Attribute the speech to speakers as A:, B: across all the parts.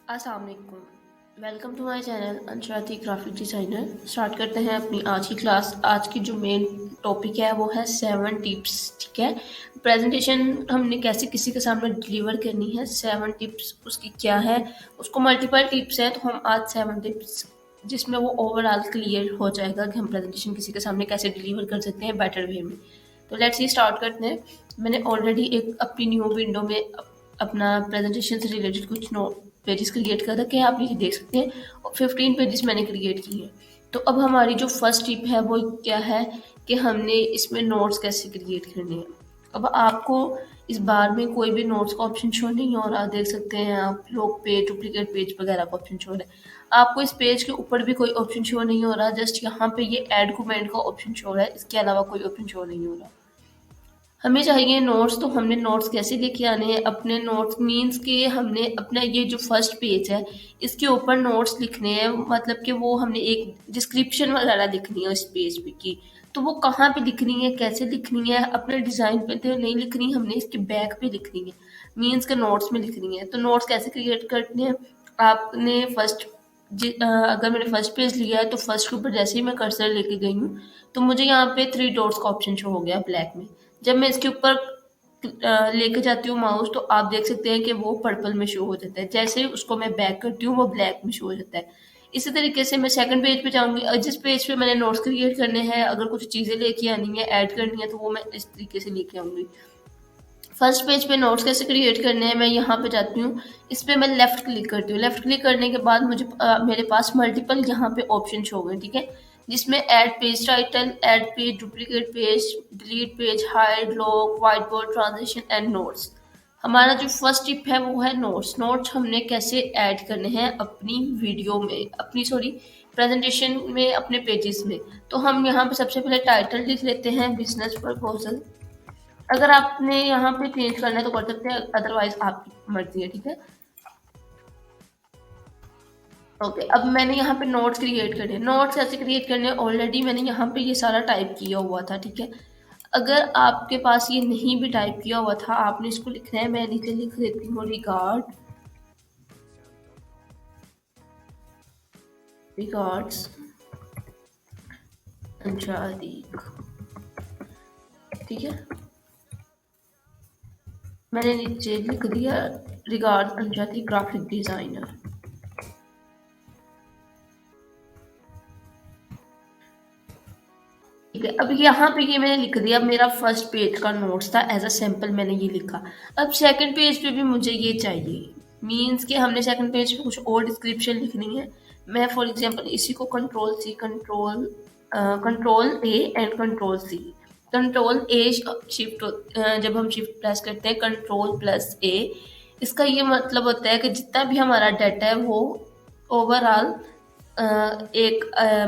A: अस्सलाम वालेकुम। Welcome to my channel Anshrati graphic designer. Start करते हैं अपनी आज की क्लास। आज की जो मेन टॉपिक है वो है 7 टिप्स। ठीक है, प्रेजेंटेशन हमने कैसे किसी के सामने डिलीवर करनी है, 7 टिप्स उसकी क्या है। उसको मल्टीपल टिप्स है, तो हम आज 7 टिप्स जिसमें वो ओवरऑल क्लियर हो जाएगा कि हम प्रेजेंटेशन किसी के सामने कैसे डिलीवर कर सकते हैं बेटर वे में। तो लेट्स ही स्टार्ट करते हैं। मैंने ऑलरेडी एक अपनी न्यू विंडो में अपना प्रेजेंटेशन से रिलेटेड कुछ पेजेस क्रिएट कर रखे हैं, आप ये देख सकते हैं, और 15 पेजेस मैंने क्रिएट किए हैं। तो अब हमारी जो फर्स्ट टिप है वो क्या है कि हमने इसमें नोट्स कैसे क्रिएट करने हैं। अब आपको इस बार में कोई भी नोट्स का ऑप्शन शो नहीं हो रहा, देख सकते हैं आप लोग पेज डुप्लीकेट पेज वगैरह का ऑप्शन शो हो रहा है। आपको इस पेज के ऊपर भी कोई ऑप्शन शो नहीं हो रहा, जस्ट यहाँ पे ये ऐड कमेंट का ऑप्शन शो हो रहा है, इसके अलावा कोई ऑप्शन शो नहीं हो रहा। हमें चाहिए नोट्स, तो हमने नोट्स कैसे लेके आने हैं। अपने नोट्स मीन्स कि हमने अपना ये जो फर्स्ट पेज है इसके ऊपर नोट्स लिखने हैं, मतलब कि वो हमने एक डिस्क्रिप्शन वगैरह लिखनी है उस पेज पे की। तो वो कहाँ पे लिखनी है, कैसे लिखनी है, अपने डिज़ाइन पे तो नहीं लिखनी, हमने इसके बैक पे लिखनी है, मीन्स के नोट्स में लिखनी है। तो नोट्स कैसे क्रिएट करने हैं, आपने अगर मैंने फर्स्ट पेज लिया है तो फर्स्ट के ऊपर जैसे ही मैं कर्सर लेके गई हूँ तो मुझे यहाँ पे 3 डॉट्स का ऑप्शन शो हो गया ब्लैक में। जब मैं इसके ऊपर लेके जाती हूँ माउस तो आप देख सकते हैं कि वो पर्पल में शो हो जाता है, जैसे ही उसको मैं बैक करती हूँ वो ब्लैक में शो हो जाता है। इसी तरीके से मैं सेकंड पेज पे जाऊंगी और जिस पेज पे मैंने नोट्स क्रिएट करने हैं, अगर कुछ चीज़ें लेके आनी है, ऐड करनी है, तो वो मैं इस तरीके से लेके आऊंगी। फर्स्ट पेज पे नोट्स कैसे क्रिएट करने हैं, मैं यहाँ पे जाती हूँ, इस पर मैं लेफ्ट क्लिक करती हूँ। लेफ्ट क्लिक करने के बाद मुझे मेरे पास मल्टीपल यहाँ पे ऑप्शन शो गए, ठीक है, जिसमें add page title, add page, duplicate page, delete page, hide, lock, white board, transition and notes. हमारा जो फर्स्ट टिप है वो है नोट्स। नोट्स हमने कैसे ऐड करने हैं अपनी वीडियो में, अपनी सॉरी प्रेजेंटेशन में, अपने पेजेस में। तो हम यहाँ पे सबसे पहले टाइटल लिख लेते हैं, बिजनेस प्रपोजल। अगर आपने यहाँ पे चेंज करना है तो कर सकते हैं, अदरवाइज आपकी मर्जी है, ठीक है। ओके, अब मैंने यहाँ पे नोट्स क्रिएट करने, नोट्स कैसे क्रिएट करने, ऑलरेडी मैंने यहाँ पे ये सारा टाइप किया हुआ था, ठीक है। अगर आपके पास ये नहीं भी टाइप किया हुआ था, आपने इसको लिखना है। मैं नीचे लिख देती हूँ रिगार्ड्स अंशादीक, ठीक है। मैंने नीचे लिख दिया रिगार्ड्स अंशादी ग्राफिक डिजाइनर। ठीक है, अब यहाँ पे ये मैंने लिख दिया, मेरा फर्स्ट पेज का नोट्स था, एज अ सैम्पल मैंने ये लिखा। अब सेकंड पेज पे भी मुझे ये चाहिए, मीन्स कि हमने सेकंड पेज पे कुछ और डिस्क्रिप्शन लिखनी है। मैं फॉर एग्जांपल इसी को control A and control C, control A shift, जब हम शिफ्ट प्रेस करते हैं कंट्रोल प्लस ए, इसका ये मतलब होता है कि जितना भी हमारा डाटा है वो ओवरऑल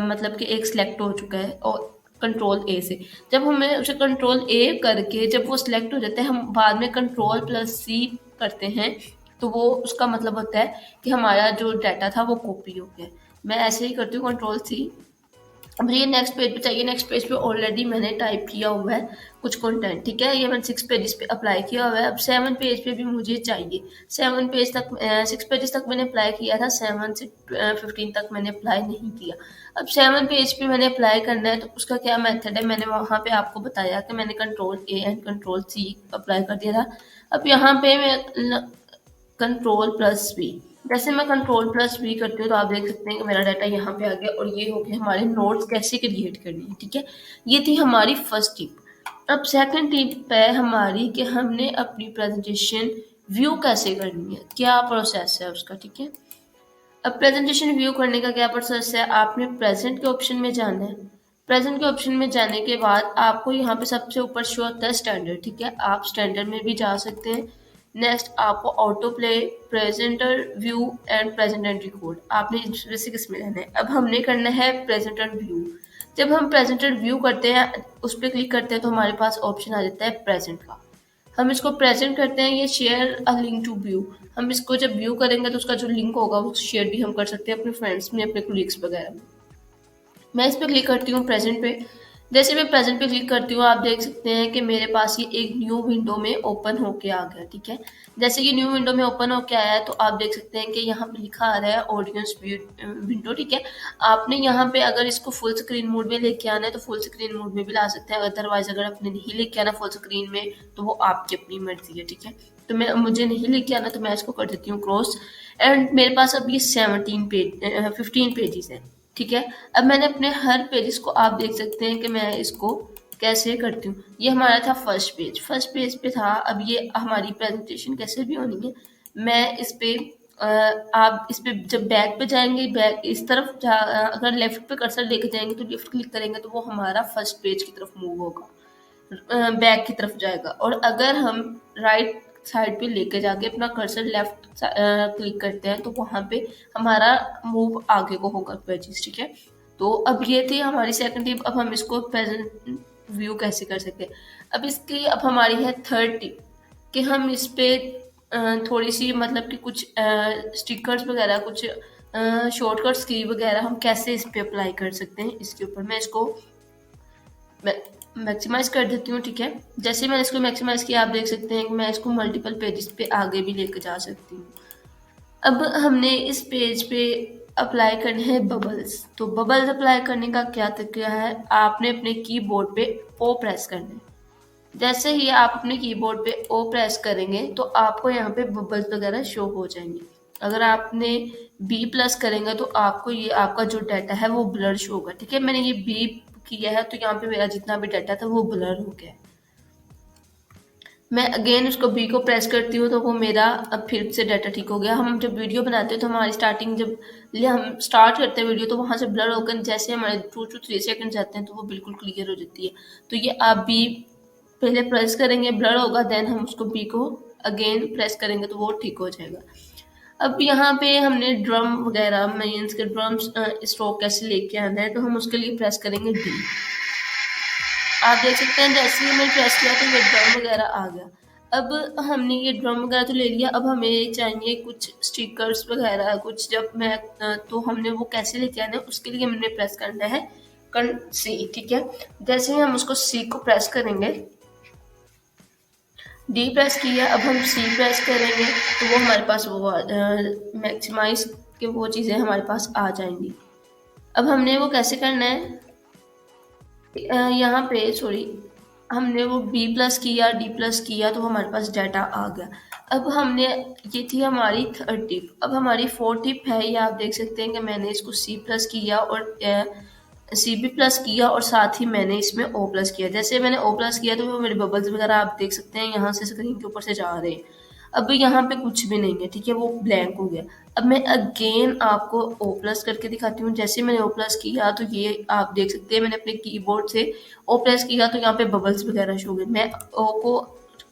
A: मतलब कि एक सिलेक्ट हो चुका है, और कंट्रोल ए से जब हमें उसे कंट्रोल ए करके जब वो सिलेक्ट हो जाता है, हम बाद में कंट्रोल प्लस सी करते हैं, तो वो उसका मतलब होता है कि हमारा जो डाटा था वो कॉपी हो गया। मैं ऐसे ही करती हूँ, कंट्रोल सी। अब ये नेक्स्ट पेज पे चाहिए, नेक्स्ट पेज पे ऑलरेडी मैंने टाइप किया हुआ है कुछ कंटेंट, ठीक है, ये मैंने 6 पेजेस पे अप्लाई किया हुआ है। अब 7 पेज पे भी मुझे चाहिए, 7 पेज तक 6 पेजेस तक मैंने अप्लाई किया था, 7 से 15 तक मैंने अप्लाई नहीं किया। अब 7 पेज पे मैंने अप्लाई करना है, तो उसका क्या मेथड है, मैंने वहाँ पे आपको बताया कि मैंने control A and control C apply कर दिया था। अब यहाँ पे मैं कंट्रोल प्लस वी, जैसे मैं कंट्रोल प्लस वी करती हूँ तो आप देख सकते हैं कि मेरा डाटा यहाँ पे आ गया, और ये हो गया हमारे नोट्स कैसे क्रिएट करनी है, ठीक है। ये थी हमारी फर्स्ट टिप। अब सेकंड टिप है हमारी कि हमने अपनी प्रेजेंटेशन व्यू कैसे करनी है, क्या प्रोसेस है उसका, ठीक है। अब प्रेजेंटेशन व्यू करने का क्या प्रोसेस है, आपने प्रेजेंट के ऑप्शन में जाना है। प्रेजेंट के ऑप्शन में जाने के बाद आपको यहाँ पे सबसे ऊपर शो होता है स्टैंडर्ड, ठीक है, आप स्टैंडर्ड में भी जा सकते हैं। नेक्स्ट आपको auto play, presenter view and present record, आपने इसमें किस में रहना है। अब हमने करना है प्रेजेंटर व्यू। जब हम प्रेजेंटर व्यू करते हैं, उस पर क्लिक करते हैं, तो हमारे पास ऑप्शन आ जाता है प्रेजेंट का। हम इसको प्रेजेंट करते हैं, ये share a link to view, हम इसको जब व्यू करेंगे तो उसका जो लिंक होगा वो शेयर भी हम कर सकते हैं अपने फ्रेंड्स में, अपने कोलीग्स वगैरह में। मैं इस पर क्लिक करती हूँ प्रेजेंट पे। जैसे मैं प्रेजेंट पे क्लिक करती हूँ, आप देख सकते हैं कि मेरे पास ये एक न्यू विंडो में ओपन होके आ गया, ठीक है। जैसे कि न्यू विंडो में ओपन होके आया है तो आप देख सकते हैं कि यहाँ पे लिखा आ रहा है ऑडियंस विंडो, ठीक है। आपने यहाँ पे अगर इसको फुल स्क्रीन मोड में लेके आना है तो फुल स्क्रीन मोड में भी ला सकते हैं, अदरवाइज अगर आपने नहीं लेके आना फुल स्क्रीन में तो वो आपकी अपनी मर्जी है, ठीक है। तो मैं मुझे नहीं लेके आना तो मैं इसको कर देती हूँ क्रॉस। एंड मेरे पास अब ये 15 पेजेस है, ठीक है। अब मैंने अपने हर पेजेस को, आप देख सकते हैं कि मैं इसको कैसे करती हूँ। ये हमारा था फर्स्ट पेज पे था। अब ये हमारी प्रेजेंटेशन कैसे भी होनी है, मैं इस पे आप इस पे जब बैक पे जाएंगे, बैक इस तरफ अगर लेफ्ट पे कर्सर लेके जाएंगे तो लेफ्ट क्लिक करेंगे तो वो हमारा फर्स्ट पेज की तरफ मूव होगा, बैक की तरफ जाएगा। और अगर हम राइट साइड पे लेके जाके अपना कर्सर लेफ्ट क्लिक करते हैं तो वहां पे हमारा मूव आगे को होगा पेजेस, ठीक है। तो अब ये थी हमारी सेकंड टिप। अब हम इसको प्रेजेंट व्यू कैसे कर सकते हैं। अब इसकी अब हमारी है थर्ड टिप कि हम इस पे थोड़ी सी मतलब कि कुछ स्टिकर्स वगैरह, कुछ शॉर्टकट्स की वगैरह हम कैसे इस पे अप्लाई कर सकते हैं। इसके ऊपर मैं इसको मैक्सिमाइज कर देती हूँ, ठीक है। जैसे मैंने इसको मैक्सिमाइज किया, आप देख सकते हैं कि मैं इसको मल्टीपल पेजेस पे आगे भी लेकर जा सकती हूँ। अब हमने इस पेज पे अप्लाई करने हैं बबल्स। तो बबल्स अप्लाई करने का क्या तरीका है, आपने अपने कीबोर्ड पे ओ प्रेस करना है। जैसे ही आप अपने कीबोर्ड पे ओ प्रेस करेंगे तो आपको यहाँ पे बबल्स वगैरह शो हो जाएंगे। अगर आपने बी प्लस करेंगे तो आपको ये आपका जो डाटा है वो ब्लर शो होगा, ठीक है। मैंने ये बी किया है तो यहाँ पे मेरा जितना भी डाटा था वो ब्लर हो गया है। मैं अगेन उसको बी को प्रेस करती हूँ तो वो मेरा अब फिर से डाटा ठीक हो गया। हम जब वीडियो बनाते हैं तो हमारी स्टार्टिंग जब हम स्टार्ट करते हैं वीडियो तो वहाँ से ब्लर होकर जैसे हमारे 2 to 3 सेकंड जाते हैं तो वो बिल्कुल क्लियर हो जाती है। तो ये आप बी पहले प्रेस करेंगे, ब्लर होगा, देन हम उसको बी को अगेन प्रेस करेंगे तो वो ठीक हो जाएगा। अब यहाँ पे हमने ड्रम वगैरह मीन्स के ड्रम स्ट्रोक कैसे लेके आना है तो हम उसके लिए प्रेस करेंगे डी। आप देख सकते हैं जैसे ही मैंने प्रेस किया तो ये ड्रम वगैरह आ गया। अब हमने ये ड्रम वगैरह तो ले लिया, अब हमें चाहिए कुछ स्टिकर्स वगैरह कुछ। जब मैं तो हमने वो कैसे लेके आना है उसके लिए हमने प्रेस करना है सी, ठीक है। जैसे ही हम उसको सी को प्रेस करेंगे, डी प्रेस किया, अब हम सी प्रेस करेंगे तो वो हमारे पास वो मैक्सिमाइज के वो चीज़ें हमारे पास आ जाएंगी। अब हमने वो कैसे करना है, यहाँ पे सॉरी हमने वो बी प्लस किया, डी प्लस किया तो हमारे पास डाटा आ गया। अब हमने ये थी हमारी थर्ड टिप। अब हमारी फोर्थ टिप है, ये आप देख सकते हैं कि मैंने इसको सी प्लस किया और सी बी प्लस किया और साथ ही मैंने इसमें ओ प्लस किया। जैसे मैंने ओ प्लस किया तो वो मेरे बबल्स वगैरह आप देख सकते हैं यहाँ से स्क्रीन के ऊपर से जा रहे हैं। अब यहाँ पे कुछ भी नहीं है, ठीक है, वो ब्लैंक हो गया। अब मैं अगेन आपको ओ प्लस करके दिखाती हूँ। जैसे मैंने ओ प्लस किया तो ये आप देख सकते हैं मैंने अपने कीबोर्ड से ओ प्रेस किया तो यहाँ पे बबल्स वगैरह शो गए। मैं ओ को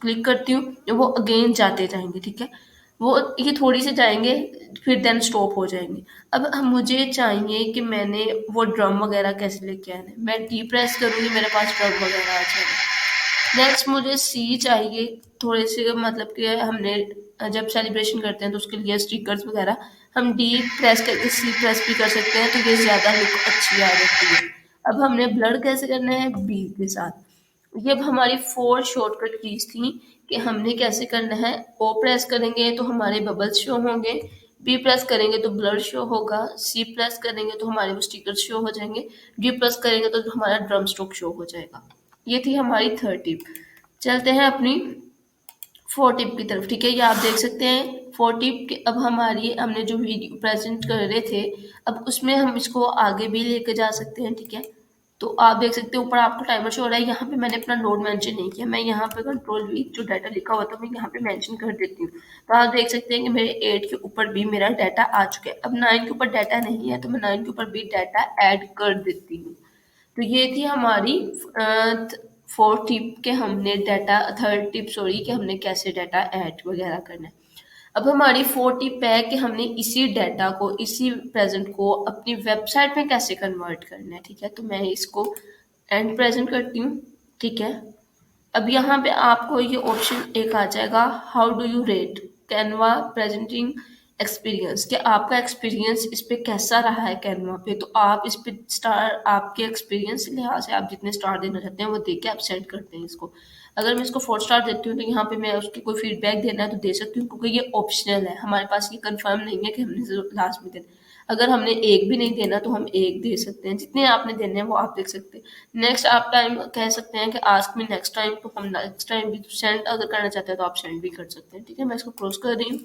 A: क्लिक करती हूँ, वो अगेन जाते जाएंगे, ठीक है। वो ये थोड़ी से जाएंगे फिर देन स्टॉप हो जाएंगे। अब मुझे चाहिए कि मैंने वो ड्रम वगैरह कैसे लेके आना है। मैं डी प्रेस करूँगी, मेरे पास ड्रम वगैरह आ जाएगा। नेक्स्ट मुझे सी चाहिए, थोड़े से मतलब कि हमने जब सेलिब्रेशन करते हैं तो उसके लिए स्टिकर्स वगैरह हम डी प्रेस करके सी प्रेस भी कर सकते हैं तो ये ज़्यादा लुक अच्छी आ जाती है। अब हमने ब्लर कैसे करना है, बी के साथ। ये अब हमारी 4 शॉर्टकट कीज थी कि हमने कैसे करना है। ओ प्रेस करेंगे तो हमारे बबल्स शो होंगे, बी प्रेस करेंगे तो ब्लर शो होगा, सी प्रेस करेंगे तो हमारे वो स्टिकर्स शो हो जाएंगे, डी प्रेस करेंगे तो हमारा ड्रम स्ट्रोक शो हो जाएगा। ये थी हमारी थर्ड टिप। चलते हैं अपनी फोर टिप की तरफ, ठीक है। ये आप देख सकते हैं फोर टिप के अब हमारी हमने जो वीडियो प्रेजेंट कर रहे थे अब उसमें हम इसको आगे भी लेके जा सकते हैं, ठीक है। तो आप देख सकते हैं ऊपर आपको टाइमर शो हो रहा है। यहाँ पे मैंने अपना नोड मेंशन नहीं किया, मैं यहाँ पे कंट्रोल वी जो डाटा लिखा हुआ था मैं यहाँ पे मेंशन कर देती हूँ। तो आप देख सकते हैं कि मेरे 8 के ऊपर भी मेरा डाटा आ चुका है। अब 9 के ऊपर डाटा नहीं है तो मैं 9 के ऊपर भी डाटा ऐड कर देती हूँ। तो ये थी हमारी फोर्थ टिप के हमने डाटा थर्ड टिप सॉरी कि हमने कैसे डाटा ऐड वगैरह करना है। अब हमारी फोर्थ टिप है कि हमने इसी डाटा को इसी प्रेजेंट को अपनी वेबसाइट में कैसे कन्वर्ट करना है, ठीक है। तो मैं इसको एंड प्रेजेंट करती हूँ, ठीक है। अब यहाँ पे आपको ये ऑप्शन एक आ जाएगा, how do you rate Canva presenting experience, कि आपका एक्सपीरियंस इस पे कैसा रहा है कैनवा पे। तो आप इस पे स्टार, आपके एक्सपीरियंस के लिहाज से आप जितने स्टार देना चाहते हैं वो दे के आप सेंड करते हैं इसको। अगर मैं इसको 4 स्टार देती हूँ तो यहाँ पे मैं उसकी कोई फीडबैक देना है तो दे सकती हूँ, क्योंकि ये ऑप्शनल है, हमारे पास ये कंफर्म नहीं है कि हमने लास्ट में देना। अगर हमने एक भी नहीं देना तो हम एक दे सकते हैं, जितने आपने देने हैं वो आप देख सकते हैं। नेक्स्ट आप टाइम कह सकते हैं कि आस्क मी नेक्स्ट टाइम, तो हम नेक्स्ट टाइम भी सेंड अगर करना चाहते हैं तो आप सेंड भी कर सकते हैं। ठीक है, मैं इसको क्लोज कर रही हूँ।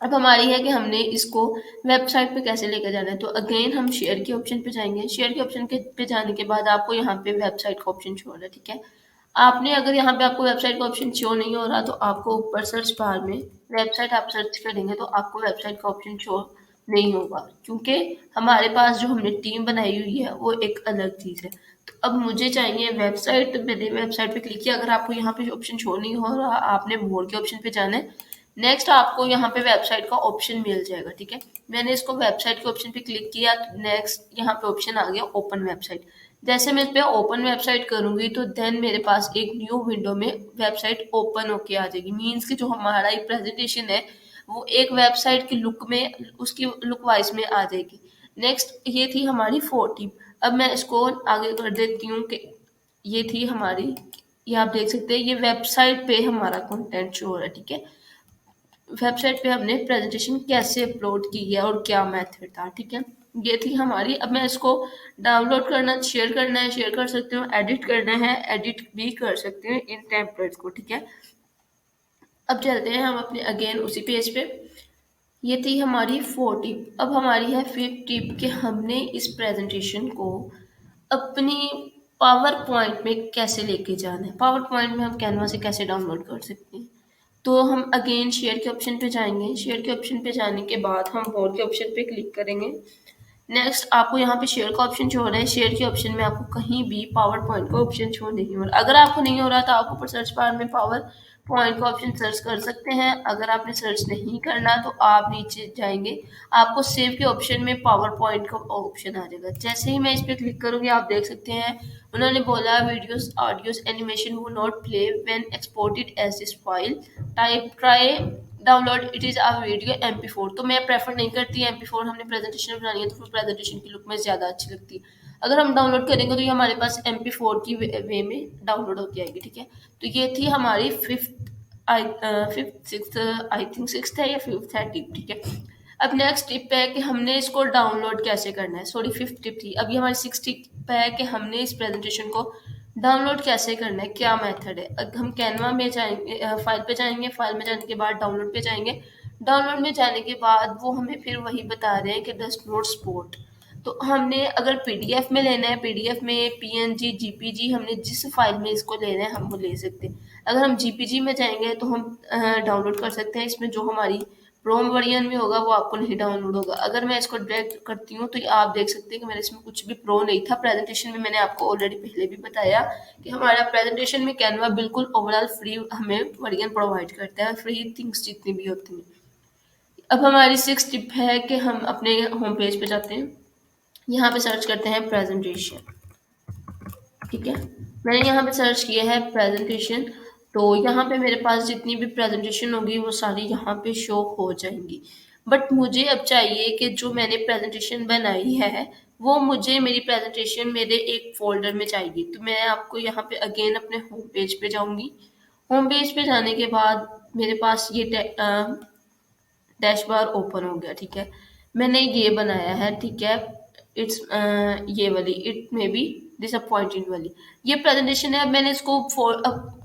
A: अब हमारी है कि हमने इसको वेबसाइट पे कैसे लेकर जाना है। तो अगेन हम शेयर के ऑप्शन पे जाएंगे। शेयर के ऑप्शन के पे जाने के बाद आपको यहाँ पे वेबसाइट का ऑप्शन शो हो रहा है। ठीक है, आपने अगर यहाँ पे आपको वेबसाइट का ऑप्शन शो नहीं हो रहा तो आपको ऊपर सर्च बार में वेबसाइट आप सर्च करेंगे तो आपको वेबसाइट का ऑप्शन शो नहीं होगा, क्योंकि हमारे पास जो हमने टीम बनाई हुई है वो एक अलग चीज़ है। तो अब मुझे चाहिए वेबसाइट, तो मैंने वेबसाइट पे क्लिक किया। अगर आपको यहाँ पे ऑप्शन शो नहीं हो रहा, आपने मोर के ऑप्शन पे जाना है। नेक्स्ट आपको यहाँ पे वेबसाइट का ऑप्शन मिल जाएगा। ठीक है, मैंने इसको वेबसाइट के ऑप्शन पे क्लिक किया तो नेक्स्ट यहाँ पे ऑप्शन आ गया ओपन वेबसाइट। जैसे मैं इस पे ओपन वेबसाइट करूंगी तो देन मेरे पास एक न्यू विंडो में वेबसाइट ओपन होके आ जाएगी। मीन्स कि जो हमारा एक प्रेजेंटेशन है वो एक वेबसाइट की लुक में, उसकी लुक वाइज में आ जाएगी। नेक्स्ट ये थी हमारी 4 टिप। अब मैं इसको आगे कर देती हूँ कि ये थी हमारी, ये आप देख सकते हैं ये वेबसाइट पे हमारा कंटेंट शो हो रहा है। ठीक है, वेबसाइट पे हमने प्रेजेंटेशन कैसे अपलोड की है और क्या मेथड था। ठीक है, ये थी हमारी। अब मैं इसको डाउनलोड करना, शेयर करना है शेयर कर सकती हूँ, एडिट करना है एडिट भी कर सकती हूँ इन टेम्पलेट्स को। ठीक है, अब चलते हैं हम अपने अगेन उसी पेज पे। ये थी हमारी 4 टिप। अब हमारी है 5th टिप कि हमने इस प्रेजेंटेशन को अपनी पावर पॉइंट में कैसे लेके जाना है। पावर पॉइंट में हम कैनवा से कैसे डाउनलोड कर सकते हैं। तो हम अगेन शेयर के ऑप्शन पे जाएंगे। शेयर के ऑप्शन पे जाने के बाद हम मोर के ऑप्शन पे क्लिक करेंगे। नेक्स्ट आपको यहाँ पे शेयर का ऑप्शन शो हो रहा है। शेयर के ऑप्शन में आपको कहीं भी पावर पॉइंट का ऑप्शन शो नहीं हो रहा। अगर आपको नहीं हो रहा तो आप ऊपर सर्च बार में पावर पॉइंट का ऑप्शन सर्च कर सकते हैं। अगर आपने सर्च नहीं करना तो आप नीचे जाएंगे, आपको सेव के ऑप्शन में पावर पॉइंट का ऑप्शन आ जाएगा। जैसे ही मैं इस पर क्लिक करूँगी आप देख सकते हैं उन्होंने बोला वीडियोस ऑडियोस एनिमेशन वो not play when exported as this file, type try download it is a video MP4। तो मैं प्रेफर नहीं करती MP4, हमने प्रेजेंटेशन बनानी है तो फिर प्रेजेंटेशन की लुक में ज़्यादा अच्छी लगती है। अगर हम डाउनलोड करेंगे तो ये हमारे पास MP4 की वे में डाउनलोड होती आएगी। ठीक है, तो ये थी हमारी fifth six, I think six है या फिफ्थ है टिप। ठीक है, अब नेक्स्ट टिप है कि हमने इसको डाउनलोड कैसे करना है। सॉरी, फिफ्थ टिप थी। अब ये हमारी सिक्स टिप है कि हमने इस प्रेजेंटेशन को डाउनलोड कैसे करना है, क्या मेथड है। अब हम कैनवा में जाएंगे, फाइल पे जाएंगे, फाइल में जाने के बाद डाउनलोड पे जाएंगे। डाउनलोड में जाने के बाद वो हमें फिर वही बता रहे हैं कि डज नॉट सपोर्ट। तो हमने अगर PDF में लेना है, PDF में PNG JPG, हमने जिस फाइल में इसको लेना है हम वो ले सकते हैं। अगर हम JPG में जाएंगे तो हम डाउनलोड कर सकते हैं। इसमें जो हमारी प्रोम वर्जन में होगा वो आपको नहीं डाउनलोड होगा। अगर मैं इसको ड्रैग करती हूँ तो आप देख सकते हैं कि मेरे इसमें कुछ भी प्रो नहीं था। प्रेजेंटेशन में मैंने आपको ऑलरेडी पहले भी बताया कि हमारा प्रेजेंटेशन में कैनवा बिल्कुल ओवरऑल फ्री हमें वर्जन प्रोवाइड करता है, फ्री थिंग्स जितनी भी होती हैं। अब हमारी 6th टिप है कि हम अपने होम पेज पे जाते हैं, यहाँ पे सर्च करते हैं प्रेजेंटेशन। ठीक है, मैंने यहाँ पे सर्च किया है प्रेजेंटेशन, तो यहाँ पे मेरे पास जितनी भी प्रेजेंटेशन होगी वो सारी यहाँ पे शो हो जाएंगी। बट मुझे अब चाहिए कि जो मैंने प्रेजेंटेशन बनाई है वो मुझे मेरी प्रेजेंटेशन मेरे एक फोल्डर में चाहिए। तो मैं आपको यहाँ पे अगेन अपने होम पेज पे जाऊँगी। होम पेज पे जाने के बाद मेरे पास ये डैशबार ओपन हो गया। ठीक है, मैंने ये बनाया है। ठीक है, इट्स ये वाली इट मे बी डिसअपॉइंटिंग वाली ये प्रेजेंटेशन है। अब मैंने इसको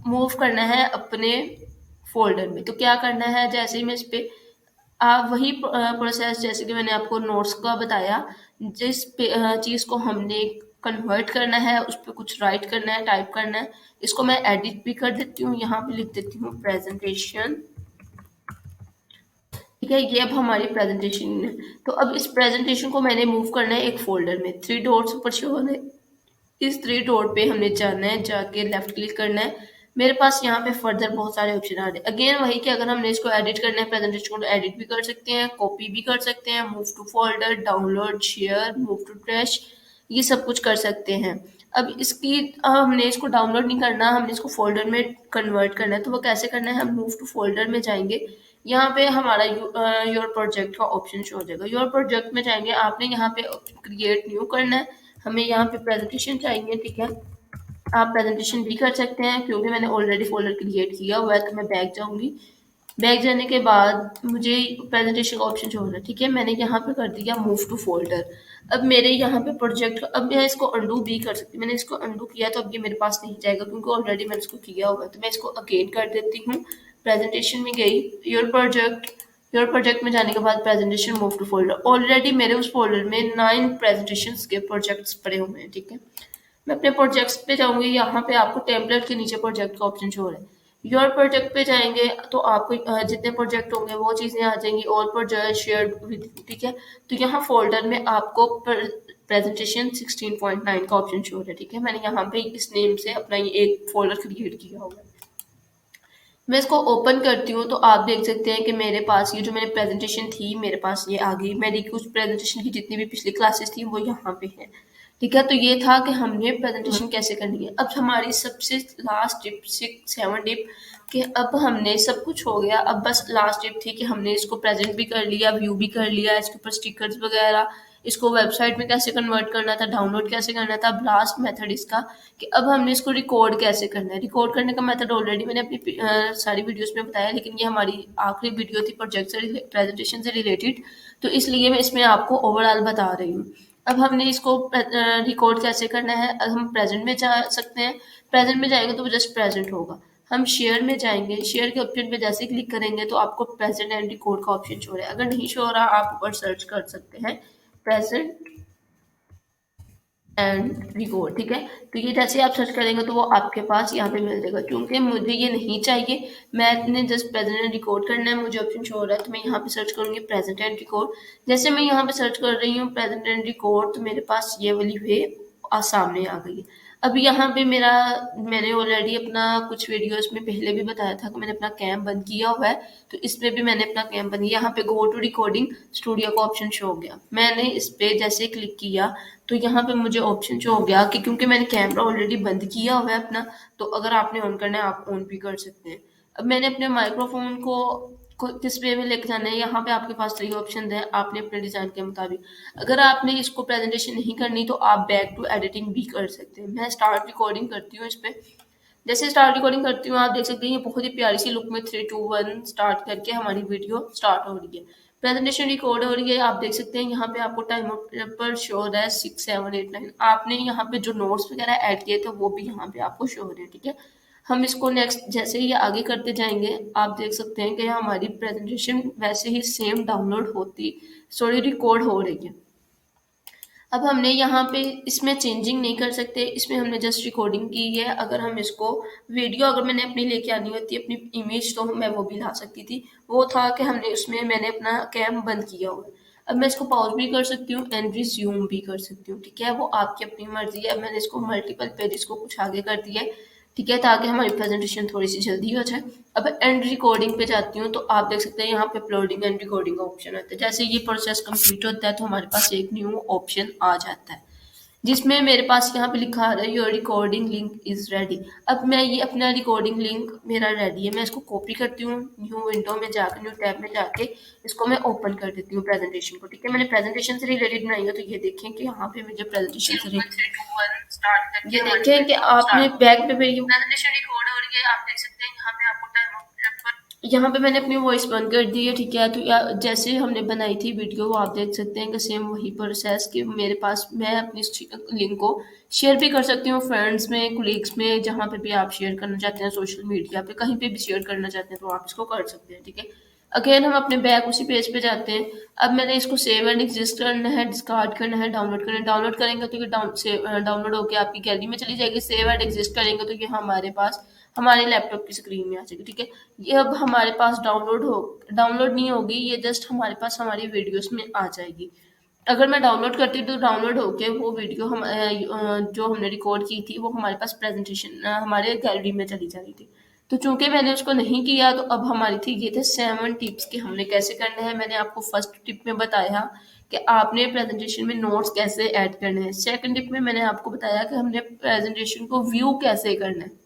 A: मूव करना है अपने फोल्डर में। तो क्या करना है, जैसे ही मैं इस पे आप वही प्रोसेस जैसे कि मैंने आपको नोट्स का बताया, जिस चीज़ को हमने कन्वर्ट करना है उस पर कुछ राइट करना है, टाइप करना है। इसको मैं एडिट भी कर देती हूँ, यहाँ पे लिख देती हूँ प्रेजेंटेशन। ठीक है, ये अब हमारी प्रेजेंटेशन है। तो अब इस प्रेजेंटेशन को मैंने मूव करना है एक फोल्डर में। 3 डॉट्स ऊपर शो होने, इस 3 डॉट पे हमने जाना है, जाके लेफ्ट क्लिक करना है। मेरे पास यहाँ पे फर्दर बहुत सारे ऑप्शन आ रहे हैं। अगेन वही कि अगर हमने इसको एडिट करना है प्रेजेंटेशन को, एडिट भी कर सकते हैं, कॉपी भी कर सकते हैं, move to folder, download, share, move to trash, ये सब कुछ कर सकते हैं। अब इसकी हमने इसको डाउनलोड नहीं करना, हमने इसको फोल्डर में कन्वर्ट करना है। तो वो कैसे करना है, हम मूव टू फोल्डर में जाएंगे। यहाँ पे हमारा योर प्रोजेक्ट का ऑप्शन शो हो जाएगा। योर प्रोजेक्ट में जाएंगे, आपने यहाँ पे क्रिएट न्यू करना है। हमें यहाँ पे प्रेजेंटेशन चाहिए, ठीक है। आप प्रेजेंटेशन भी कर सकते हैं, क्योंकि मैंने ऑलरेडी फोल्डर क्रिएट किया हुआ है। तो मैं बैक जाऊंगी, बैक जाने के बाद मुझे प्रेजेंटेशन का ऑप्शन जो होना है, ठीक है। मैंने यहाँ पे कर दिया मूव टू फोल्डर। अब मेरे यहाँ पे प्रोजेक्ट, अब मैं इसको अंडू भी कर सकती हूँ। मैंने इसको अंडू किया तो अब ये मेरे पास नहीं जाएगा, क्योंकि ऑलरेडी मैंने इसको किया हुआ है। तो मैं इसको अगेन कर देती हूँ। प्रेजेंटेशन में गई, योर प्रोजेक्ट में जाने के बाद presentation move to folder. Already मेरे उस फोल्डर में 9 प्रेजेंटेशन के प्रोजेक्ट्स पड़े हुए हैं, ठीक है। मैं अपने प्रोजेक्ट्स पे जाऊंगी, यहाँ पे आपको टेम्पलेट के नीचे प्रोजेक्ट का ऑप्शन शो हो रहा है। योर प्रोजेक्ट पे जाएंगे तो आपको जितने प्रोजेक्ट होंगे वो चीजें आ जाएंगी। ऑल प्रोजेक्ट शेयर्ड विद, ठीक है। तो यहाँ फोल्डर में आपको प्रेजेंटेशन 16.9 का ऑप्शन शो हो रहा है, ठीक है। मैंने यहाँ पे इस नेम से अपना ये एक फोल्डर क्रिएट किया हुआ है। मैं इसको ओपन करती हूँ तो आप देख सकते हैं कि मेरे पास ये जो मेरी प्रेजेंटेशन थी मेरे पास ये आ गई। मेरी कुछ प्रेजेंटेशन की जितनी भी पिछली क्लासेस थी वो यहाँ पे है, ठीक है। तो ये था कि हमने प्रेजेंटेशन कैसे करनी है। अब हमारी सबसे लास्ट टिप 6-7 टिप कि अब हमने सब कुछ हो गया। अब बस लास्ट टिप थी कि हमने इसको प्रेजेंट भी कर लिया, व्यू भी कर लिया, इसके ऊपर स्टिकर्स वगैरह, इसको वेबसाइट में कैसे कन्वर्ट करना था, डाउनलोड कैसे करना था। अब लास्ट मेथड इसका कि अब हमने इसको रिकॉर्ड कैसे करना है। रिकॉर्ड करने का मेथड ऑलरेडी मैंने अपनी सारी वीडियोस में बताया, लेकिन ये हमारी आखिरी वीडियो थी प्रोजेक्ट से प्रेजेंटेशन से रिलेटेड, तो इसलिए मैं इसमें आपको ओवरऑल बता रही हूँ। अब हमने इसको रिकॉर्ड कैसे करना है। अब हम प्रेजेंट में जा सकते हैं, प्रेजेंट में जाएंगे तो वो जस्ट प्रेजेंट होगा। हम शेयर में जाएंगे, शेयर के ऑप्शन पे जैसे क्लिक करेंगे तो आपको प्रेजेंट एंड रिकॉर्ड का ऑप्शन शो हो रहा है। अगर नहीं शो हो रहा आप ऊपर सर्च कर सकते हैं प्रेजेंट एंड रिकॉर्ड, ठीक है। तो ये जैसे आप सर्च करेंगे तो वो आपके पास यहाँ पे मिल जाएगा। क्योंकि मुझे ये नहीं चाहिए, मैंने जस्ट प्रेजेंट एंड रिकॉर्ड करना है, मुझे ऑप्शन शो हो रहा है तो मैं यहाँ पे सर्च करूँगी प्रेजेंट एंड रिकॉर्ड। जैसे मैं यहाँ पे सर्च कर रही हूँ प्रेजेंट एंड रिकॉर्ड, तो मेरे पास ये वाली वे सामने आ गई है। अब यहाँ पे मैंने ऑलरेडी अपना कुछ वीडियोस में पहले भी बताया था कि मैंने अपना कैम बंद किया हुआ है। तो इसमें भी मैंने अपना कैम बंद किया। यहाँ पे गो टू रिकॉर्डिंग स्टूडियो का ऑप्शन शो हो गया। मैंने इस पे जैसे क्लिक किया तो यहाँ पे मुझे ऑप्शन शो हो गया कि क्योंकि मैंने कैमरा ऑलरेडी बंद किया हुआ है अपना, तो अगर आपने ऑन करना है आप ऑन भी कर सकते हैं। अब मैंने अपने माइक्रोफोन को किस वे में लेकर जाना है, यहाँ पे आपके पास 3 ऑप्शन है, आपने अपने डिजाइन के मुताबिक। अगर आपने इसको प्रेजेंटेशन नहीं करनी तो आप बैक टू एडिटिंग भी कर सकते हैं। मैं स्टार्ट रिकॉर्डिंग करती हूँ इस पे। जैसे स्टार्ट रिकॉर्डिंग करती हूँ आप देख सकते हैं ये बहुत ही प्यारी सी लुक में 3-2-1 स्टार्ट करके हमारी वीडियो स्टार्ट हो रही है। प्रेजेंटेशन रिकॉर्ड हो रही है, आप देख सकते हैं यहाँ पे आपको टाइम पर शो हो रहा है 6-7-8-9। आपने यहाँ पे जो नोट्स वगैरह ऐड किए थे वो भी यहाँ पे आपको शो हो रहे हैं, ठीक है। हम इसको नेक्स्ट जैसे ही आगे करते जाएंगे आप देख सकते हैं कि हमारी प्रेजेंटेशन वैसे ही सेम डाउनलोड होती, सॉरी रिकॉर्ड हो रही है। अब हमने यहाँ पे इसमें चेंजिंग नहीं कर सकते, इसमें हमने जस्ट रिकॉर्डिंग की है। अगर हम इसको वीडियो अगर मैंने अपनी लेके आनी होती अपनी इमेज तो मैं वो भी ला सकती थी। वो था कि हमने उसमें मैंने अपना कैम बंद किया हुआ है। अब मैं इसको पॉज भी कर सकती हूँ एंड रिज्यूम भी कर सकती हूँ, ठीक है। वो आपकी अपनी मर्जी है। मैंने इसको मल्टीपल पेजेस को कुछ आगे कर दिया है, ठीक है, ताकि हमारी प्रेजेंटेशन थोड़ी सी जल्दी हो जाए। अब एंड रिकॉर्डिंग पे जाती हूँ तो आप देख सकते हैं यहाँ पे अपलोडिंग एंड रिकॉर्डिंग का ऑप्शन आता है। जैसे ये प्रोसेस कंप्लीट होता है तो हमारे पास एक न्यू ऑप्शन आ जाता है, जिसमें मेरे पास यहाँ पे लिखा आ रहा है your recording link is ready. अब मैं ये अपना रिकॉर्डिंग लिंक मेरा रेडी है, मैं इसको कॉपी करती हूँ, न्यू विंडो में जाकर न्यू टैब में जाके इसको मैं ओपन कर देती हूँ प्रेजेंटेशन को, ठीक है। मैंने प्रेजेंटेशन से रिलेटेड बनाई है तो ये देखें कि यहाँ पे मुझे प्रेजेंटेशन से ये देखें कि आपने बैक पे मेरी प्रेजेंटेशन रिकॉर्ड हो रही है। आप देख सकते हैं यहाँ पे आपको टाइम यहाँ पे मैंने अपनी वॉइस बंद कर दी है, ठीक है। तो जैसे हमने बनाई थी वीडियो वो आप देख सकते हैं कि सेम वही प्रोसेस कि मेरे पास मैं अपनी लिंक को शेयर भी कर सकती हूँ फ्रेंड्स में, कोलीग्स में, जहाँ पे भी आप शेयर करना चाहते हैं, सोशल मीडिया पे कहीं पे भी शेयर करना चाहते हैं तो आप इसको कर सकते हैं, ठीक है। अगेन हम अपने बैक उसी पेज पे जाते हैं। अब मैंने इसको सेव एंड एग्जिस्ट करना है, डिस्कार्ड करना है, डाउनलोड करना है। डाउनलोड करेंगे तो ये डाउनलोड होकर आपकी गैलरी में चली जाएगी। सेव एंड एग्जिस्ट करेंगे तो ये हमारे पास हमारे लैपटॉप की स्क्रीन में आ जाएगी, ठीक है। ये अब हमारे पास डाउनलोड नहीं होगी, ये जस्ट हमारे पास हमारी वीडियोस में आ जाएगी। अगर मैं डाउनलोड करती हूँ तो डाउनलोड होके वो वीडियो हम जो हमने रिकॉर्ड की थी वो हमारे पास प्रेजेंटेशन हमारे गैलरी में चली जा रही थी। तो चूंकि मैंने उसको नहीं किया तो अब हमारी थी ये थे 7 टिप्स कि हमने कैसे करना है। मैंने आपको फर्स्ट टिप में बताया कि आपने प्रेजेंटेशन में नोट्स कैसे ऐड करने हैं। सेकंड टिप में मैंने आपको बताया कि हमने प्रेजेंटेशन को व्यू कैसे करना है।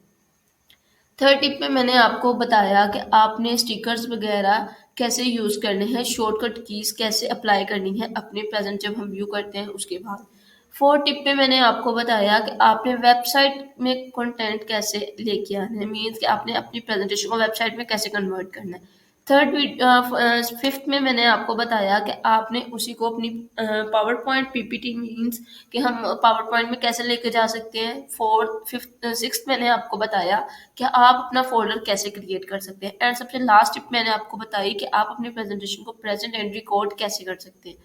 A: थर्ड टिप में मैंने आपको बताया कि आपने स्टिकर्स वगैरह कैसे यूज़ करने हैं, शॉर्टकट कीज़ कैसे अप्लाई करनी है अपने प्रेज़ेंट जब हम व्यू करते हैं उसके बाद। 4 टिप में मैंने आपको बताया कि आपने वेबसाइट में कंटेंट कैसे लेके आना है, मीन्स कि आपने अपनी प्रेज़ेंटेशन को वेबसाइट में कैसे कन्वर्ट करना है। फिफ्थ में मैंने आपको बताया कि आपने उसी को अपनी पावर पॉइंट पीपीटी मीन्स कि हम पावर पॉइंट में कैसे लेके जा सकते हैं। सिक्स्थ मैंने आपको बताया कि आप अपना फोल्डर कैसे क्रिएट कर सकते हैं। एंड सबसे लास्ट टिप मैंने आपको बताई कि आप अपने प्रेजेंटेशन को प्रेजेंट एंड रिकॉर्ड कैसे कर सकते हैं।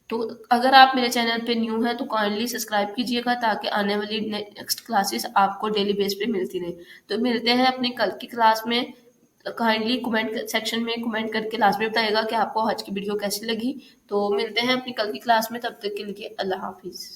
A: तो अगर आप मेरे चैनल पे न्यू हैं तो काइंडली सब्सक्राइब कीजिएगा ताकि आने वाली नेक्स्ट क्लासेस आपको डेली बेस पे मिलती रहे। तो मिलते हैं अपनी कल की क्लास में। काइंडली कमेंट सेक्शन में कमेंट करके लास्ट में बताइएगा कि आपको आज की वीडियो कैसी लगी। तो मिलते हैं अपनी कल की क्लास में, तब तक के लिए अल्लाह हाफिज़।